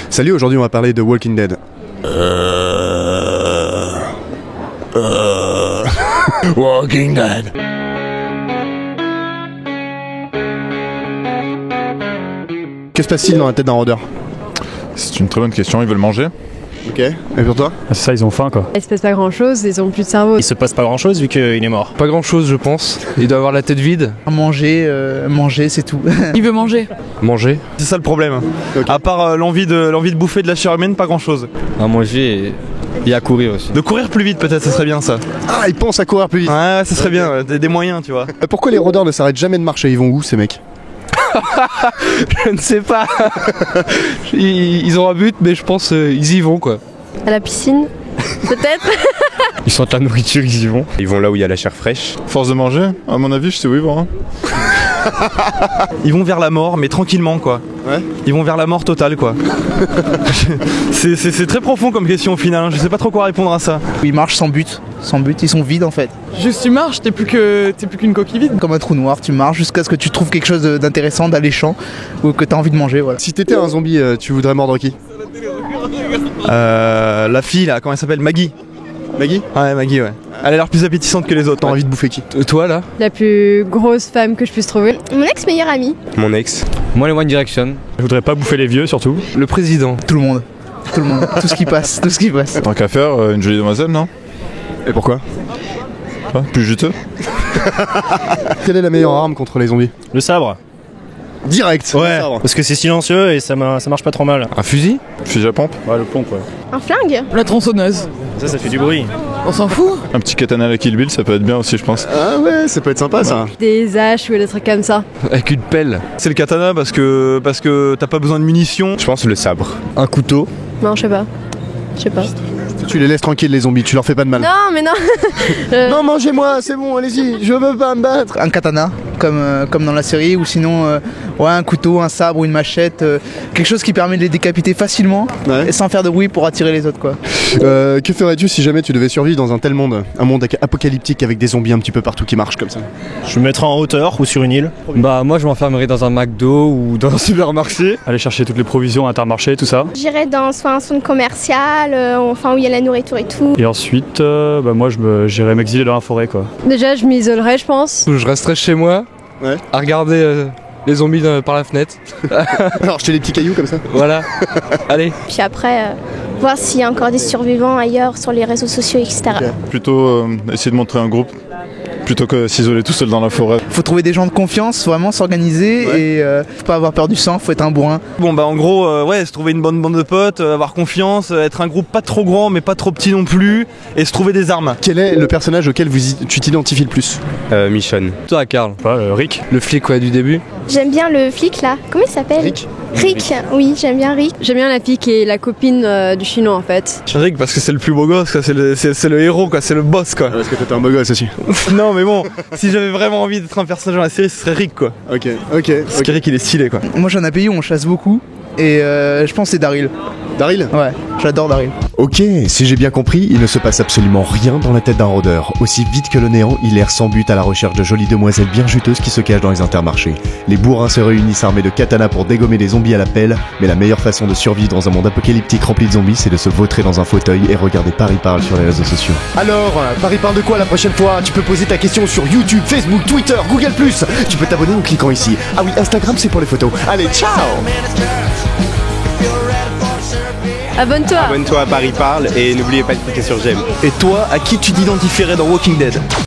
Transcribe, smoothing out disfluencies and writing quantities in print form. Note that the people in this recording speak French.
Salut, aujourd'hui on va parler de Walking Dead. Walking Dead. Que se passe-t-il dans la tête d'un rôdeur? C'est une très bonne question, ils veulent manger. Ok, et pour toi? Ah, c'est ça, ils ont faim quoi. Il se passe pas grand chose, ils ont plus de cerveau. Il se passe pas grand chose vu qu'il est mort. Pas grand chose je pense, il doit avoir la tête vide. Manger, c'est tout. Il veut manger. Manger. C'est ça le problème. Okay. À part l'envie de bouffer de la chair humaine, pas grand chose. À manger et à courir aussi. De courir plus vite peut-être, ça serait bien ça. Ah, ils pensent à courir plus vite. Ouais, ça serait bien, des moyens tu vois. Pourquoi les rôdeurs ne s'arrêtent jamais de marcher? Ils vont où ces mecs? Je ne sais pas. Ils ont un but mais je pense ils y vont quoi. À la piscine, peut-être. Ils sentent la nourriture, ils y vont. Ils vont là où il y a la chair fraîche. Force de manger, à mon avis, je sais où ils vont. Hein. Ils vont vers la mort, mais tranquillement quoi. Ouais. Ils vont vers la mort totale quoi. C'est très profond comme question au final, hein. Je sais pas trop quoi répondre à ça. Ils marchent sans but, ils sont vides en fait. Juste tu marches, t'es plus qu'une coquille vide. Comme un trou noir, tu marches jusqu'à ce que tu trouves quelque chose d'intéressant, d'alléchant, ou que t'as envie de manger, voilà. Si t'étais un zombie, tu voudrais mordre qui? La fille là, comment elle s'appelle? Maggie. Maggie? Ouais, Maggie, ouais. Elle a l'air plus appétissante que les autres. T'as envie de bouffer qui? Toi là? La plus grosse femme que je puisse trouver. Mon ex-meilleur ami. Mon ex. Moi les One Direction. Je voudrais pas bouffer les vieux surtout. Le président. Tout le monde. Tout ce qui passe, tout ce qui passe. Tant qu'à faire, une jolie demoiselle, non? Et pourquoi? Ah, plus juteux. Quelle est la meilleure arme contre les zombies? Le sabre. Direct. Ouais, parce que c'est silencieux et ça marche pas trop mal. Un fusil? Fusil à pompe. Ouais, le pompe, ouais. Un flingue. La tronçonneuse. Ça fait du bruit. On s'en fout. Un petit katana à la Kill Bill, ça peut être bien aussi, je pense. Ah ouais, ça peut être sympa ça. Des haches ou des trucs comme ça. Avec une pelle. C'est le katana parce que t'as pas besoin de munitions. Je pense le sabre. Un couteau. Non, je sais pas. Je sais pas. Tu les laisses tranquilles les zombies, tu leur fais pas de mal. Non, mais non. Non, mangez-moi, c'est bon, allez-y, je veux pas me battre. Un katana, comme dans la série, ou sinon ouais, un couteau, un sabre ou une machette, quelque chose qui permet de les décapiter facilement Ouais. et sans faire de bruit pour attirer les autres quoi. Que ferais-tu si jamais tu devais survivre dans un tel monde? Un monde apocalyptique avec des zombies un petit peu partout qui marchent comme ça. Je me mettrai en hauteur ou sur une île. Bah moi je m'enfermerai dans un McDo ou dans un supermarché. Aller chercher toutes les provisions à Intermarché, tout ça. J'irai dans soit un centre commercial, enfin où il y a la nourriture et tout. Et ensuite, moi j'irai m'exiler dans la forêt quoi. Déjà, je m'isolerai, je pense. Je resterai chez moi Ouais. à regarder les zombies par la fenêtre. Alors jeter des petits cailloux comme ça. Voilà. Allez. Puis après, voir s'il y a encore des survivants ailleurs sur les réseaux sociaux, etc. Ok. Plutôt essayer de montrer un groupe, plutôt que s'isoler tout seul dans la forêt. Faut trouver des gens de confiance, vraiment s'organiser et faut pas avoir peur du sang, faut être un bourrin. Bon bah en gros, ouais, se trouver une bonne bande de potes, avoir confiance, être un groupe pas trop grand mais pas trop petit non plus, et se trouver des armes. Quel est le personnage auquel tu t'identifies le plus? Michonne. Toi Karl. Pas Rick. Le flic ouais du début. J'aime bien le flic là. Comment il s'appelle? Rick. Rick, oui, j'aime bien Rick. J'aime bien la fille qui est la copine du chinois en fait. Rick parce que c'est le plus beau gosse, quoi, c'est le héros, quoi, c'est le boss quoi. Parce que toi t'es un beau gosse aussi. Non mais bon, si j'avais vraiment envie d'être un personnage dans la série, ce serait Rick quoi. Ok. Parce que Rick il est stylé quoi. Moi j'ai un pays où on chasse beaucoup et je pense que c'est Daryl. Daryl? Ouais, j'adore Daryl. Ok, si j'ai bien compris, il ne se passe absolument rien dans la tête d'un rôdeur. Aussi vite que le néant, il erre sans but à la recherche de jolies demoiselles bien juteuses qui se cachent dans les intermarchés. Les bourrins se réunissent armés de katanas pour dégommer les zombies à la pelle, mais la meilleure façon de survivre dans un monde apocalyptique rempli de zombies, c'est de se vautrer dans un fauteuil et regarder Paris Parle sur les réseaux sociaux. Alors, Paris parle de quoi la prochaine fois? Tu peux poser ta question sur YouTube, Facebook, Twitter, Google+. Tu peux t'abonner en cliquant ici. Ah oui, Instagram c'est pour les photos. Allez, ciao! Abonne-toi. Abonne-toi à Paris Parle et n'oubliez pas de cliquer sur j'aime. Et toi, à qui tu t'identifierais dans Walking Dead?